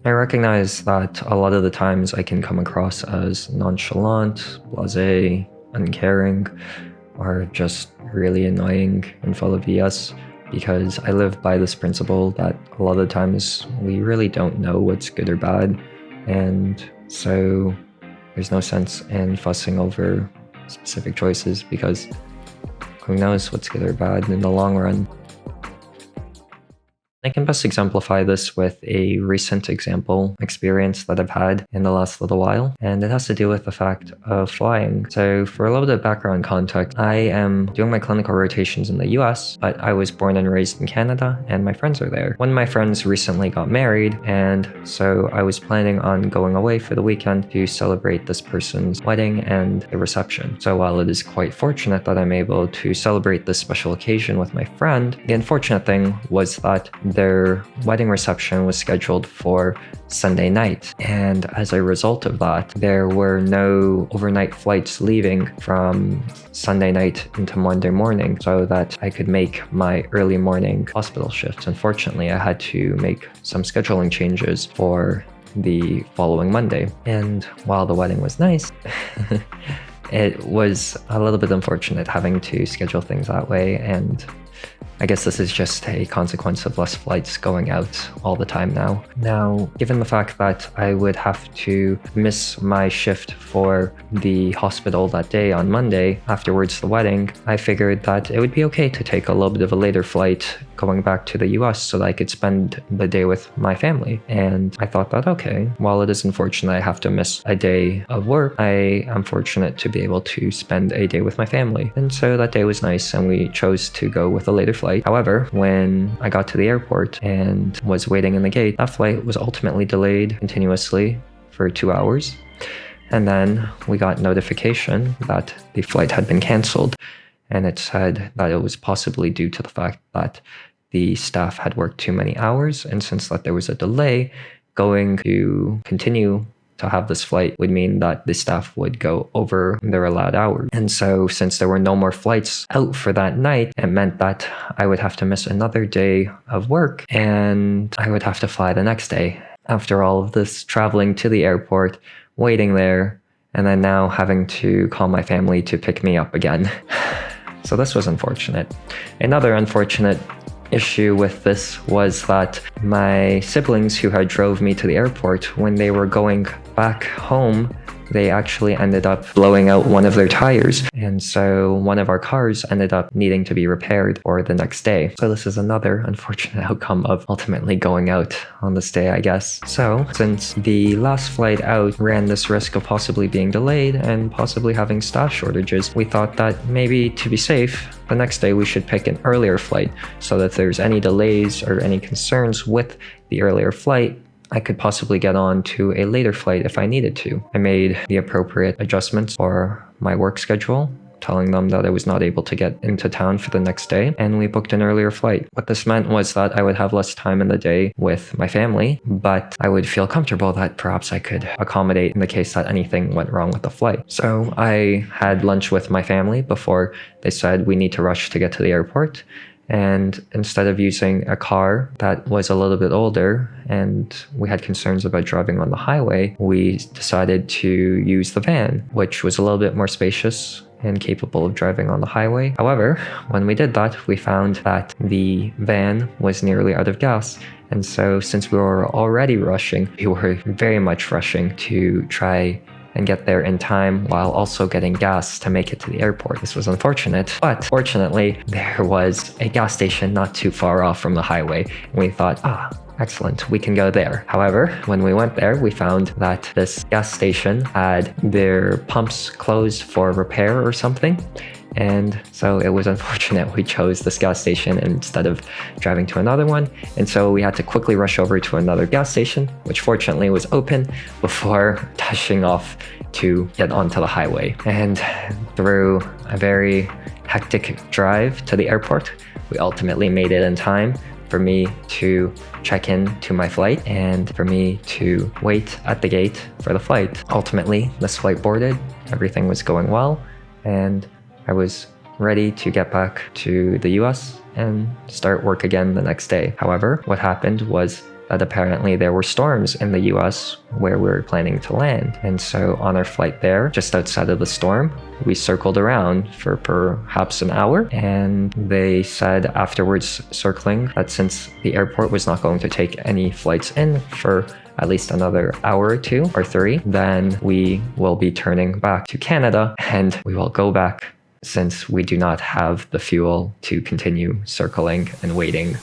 I recognize that a lot of the times I can come across as nonchalant, blasé, uncaring, or just really annoying and full of BS because I live by this principle that a lot of the times we really don't know what's good or bad, and so there's no sense in fussing over specific choices because who knows what's good or bad in the long run. I can best exemplify this with a recent experience that I've had in the last little while, and it has to do with the fact of flying. So for a little bit of background context, I am doing my clinical rotations in the US, but I was born and raised in Canada, and my friends are there. One of my friends recently got married, and so I was planning on going away for the weekend to celebrate this person's wedding and the reception. So while it is quite fortunate that I'm able to celebrate this special occasion with my friend, the unfortunate thing was that their wedding reception was scheduled for Sunday night. And as a result of that, there were no overnight flights leaving from Sunday night into Monday morning so that I could make my early morning hospital shifts. Unfortunately, I had to make some scheduling changes for the following Monday. And while the wedding was nice, it was a little bit unfortunate having to schedule things that way, and I guess this is just a consequence of less flights going out all the time now. Now, given the fact that I would have to miss my shift for the hospital that day on Monday, afterwards the wedding, I figured that it would be okay to take a little bit of a later flight going back to the US so that I could spend the day with my family. And I thought that, okay, while it is unfortunate I have to miss a day of work, I am fortunate to be able to spend a day with my family. And so that day was nice, and we chose to go with a later flight. However, when I got to the airport and was waiting in the gate, that flight was ultimately delayed continuously for 2 hours. And then we got notification that the flight had been canceled. And it said that it was possibly due to the fact that the staff had worked too many hours. And since that there was a delay, going to continue to have this flight would mean that the staff would go over their allowed hours. And so since there were no more flights out for that night, it meant that I would have to miss another day of work and I would have to fly the next day. After all of this traveling to the airport, waiting there, and then now having to call my family to pick me up again. So this was unfortunate. Another unfortunate issue with this was that my siblings who had drove me to the airport, when they were going back home, they actually ended up blowing out one of their tires. And so one of our cars ended up needing to be repaired for the next day. So this is another unfortunate outcome of ultimately going out on this day, I guess. So since the last flight out ran this risk of possibly being delayed and possibly having staff shortages, we thought that maybe to be safe, the next day we should pick an earlier flight so that if there's any delays or any concerns with the earlier flight, I could possibly get on to a later flight if I needed to. I made the appropriate adjustments for my work schedule, telling them that I was not able to get into town for the next day, and we booked an earlier flight. What this meant was that I would have less time in the day with my family, but I would feel comfortable that perhaps I could accommodate in the case that anything went wrong with the flight. So I had lunch with my family before they said we need to rush to get to the airport. And instead of using a car that was a little bit older and we had concerns about driving on the highway, we decided to use the van, which was a little bit more spacious and capable of driving on the highway. However, when we did that, we found that the van was nearly out of gas. And so since we were already rushing, we were very much rushing to try and get there in time while also getting gas to make it to the airport. This was unfortunate, but fortunately, there was a gas station not too far off from the highway. And we thought, excellent, we can go there. However, when we went there, we found that this gas station had their pumps closed for repair or something. And so it was unfortunate we chose this gas station instead of driving to another one. And so we had to quickly rush over to another gas station, which fortunately was open before dashing off to get onto the highway. And through a very hectic drive to the airport, we ultimately made it in time for me to check in to my flight and for me to wait at the gate for the flight. Ultimately, this flight boarded, everything was going well, and I was ready to get back to the US and start work again the next day. However, what happened was that apparently there were storms in the US where we were planning to land. And so on our flight there, just outside of the storm, we circled around for perhaps an hour. And they said afterwards, circling, that since the airport was not going to take any flights in for at least another hour or 2 or 3, then we will be turning back to Canada and we will go back since we do not have the fuel to continue circling and waiting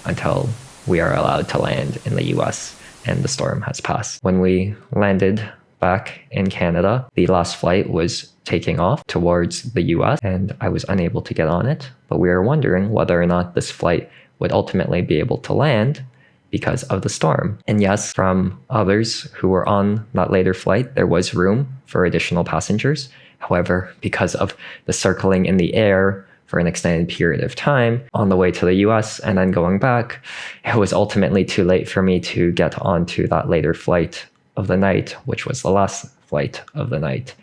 until we are allowed to land in the US and the storm has passed. When we landed back in Canada, the last flight was taking off towards the US and I was unable to get on it, but we were wondering whether or not this flight would ultimately be able to land because of the storm. And yes, from others who were on that later flight, there was room for additional passengers. However, because of the circling in the air for an extended period of time on the way to the US and then going back, it was ultimately too late for me to get onto that later flight of the night, which was the last flight of the night.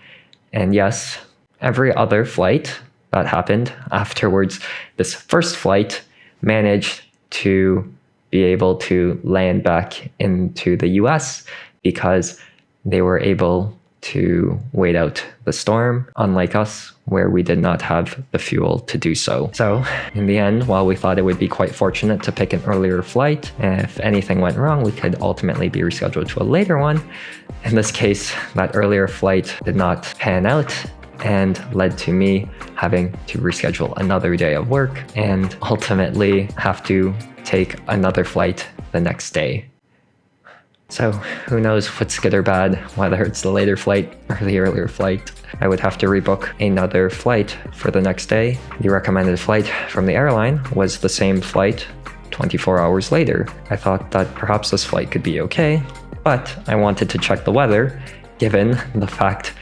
And yes, every other flight that happened afterwards, this first flight managed to be able to land back into the US because they were able to wait out the storm, unlike us, where we did not have the fuel to do so. So in the end, while we thought it would be quite fortunate to pick an earlier flight, if anything went wrong, we could ultimately be rescheduled to a later one. In this case, that earlier flight did not pan out and led to me having to reschedule another day of work and ultimately have to take another flight the next day. So who knows what's good or bad, whether it's the later flight or the earlier flight. I would have to rebook another flight for the next day. The recommended flight from the airline was the same flight 24 hours later. I thought that perhaps this flight could be okay, but I wanted to check the weather given the fact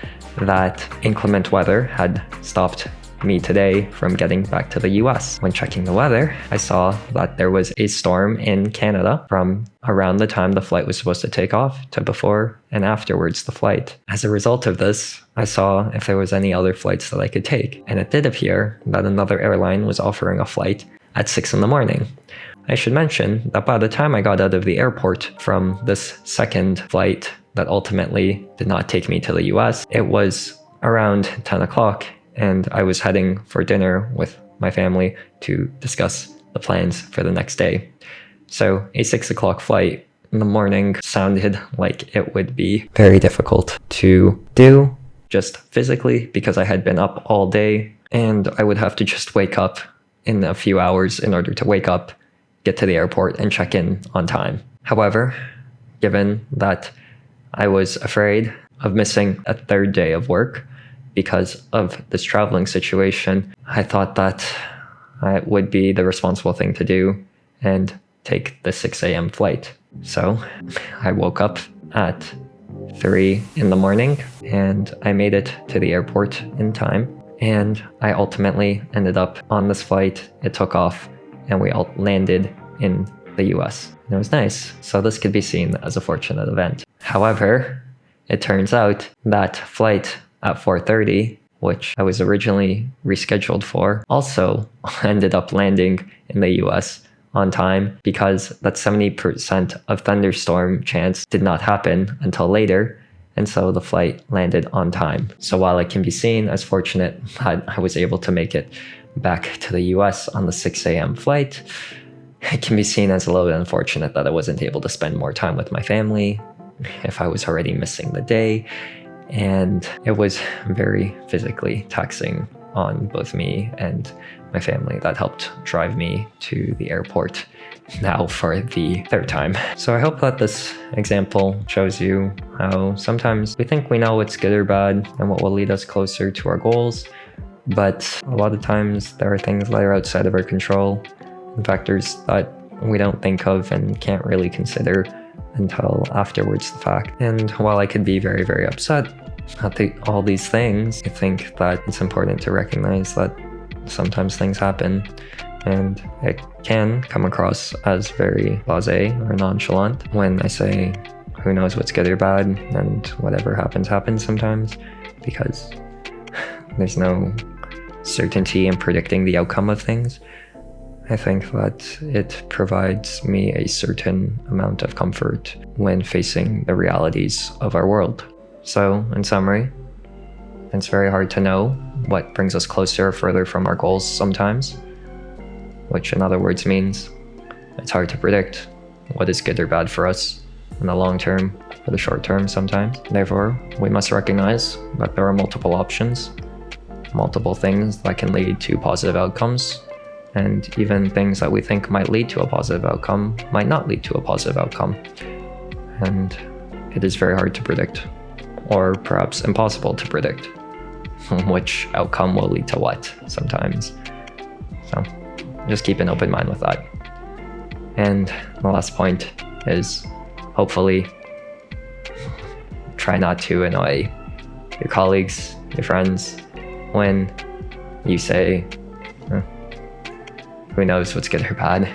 that inclement weather had stopped me today from getting back to the US. When checking the weather, I saw that there was a storm in Canada from around the time the flight was supposed to take off to before and afterwards the flight. As a result of this, I saw if there was any other flights that I could take, and it did appear that another airline was offering a flight at 6 in the morning. I should mention that by the time I got out of the airport from this second flight that ultimately did not take me to the US, it was around 10 o'clock. And I was heading for dinner with my family to discuss the plans for the next day. So a 6 o'clock flight in the morning sounded like it would be very difficult to do just physically because I had been up all day and I would have to just wake up in a few hours in order to wake up, get to the airport and check in on time. However, given that I was afraid of missing a third day of work, because of this traveling situation, I thought that it would be the responsible thing to do and take the 6 a.m. flight. So I woke up at 3 in the morning and I made it to the airport in time. And I ultimately ended up on this flight. It took off and we all landed in the US. And it was nice. So this could be seen as a fortunate event. However, it turns out that flight at 4:30, which I was originally rescheduled for, also ended up landing in the US on time because that 70% of thunderstorm chance did not happen until later, and so the flight landed on time. So while it can be seen as fortunate that I was able to make it back to the US on the 6 a.m. flight, it can be seen as a little bit unfortunate that I wasn't able to spend more time with my family if I was already missing the day. And it was very physically taxing on both me and my family that helped drive me to the airport now for the third time. So I hope that this example shows you how sometimes we think we know what's good or bad and what will lead us closer to our goals, but a lot of times there are things that are outside of our control and factors that we don't think of and can't really consider until afterwards the fact. And while I could be very, very upset at all these things, I think that it's important to recognize that sometimes things happen and it can come across as very blasé or nonchalant when I say who knows what's good or bad and whatever happens happens sometimes, because there's no certainty in predicting the outcome of things. I think that it provides me a certain amount of comfort when facing the realities of our world. So, in summary, it's very hard to know what brings us closer or further from our goals sometimes, which in other words means it's hard to predict what is good or bad for us in the long term or the short term sometimes. Therefore, we must recognize that there are multiple options, multiple things that can lead to positive outcomes, and even things that we think might lead to a positive outcome might not lead to a positive outcome. And it is very hard to predict, or perhaps impossible to predict, which outcome will lead to what sometimes. So just keep an open mind with that. And the last point is, hopefully, try not to annoy your colleagues, your friends, when you say, who knows what's good or bad.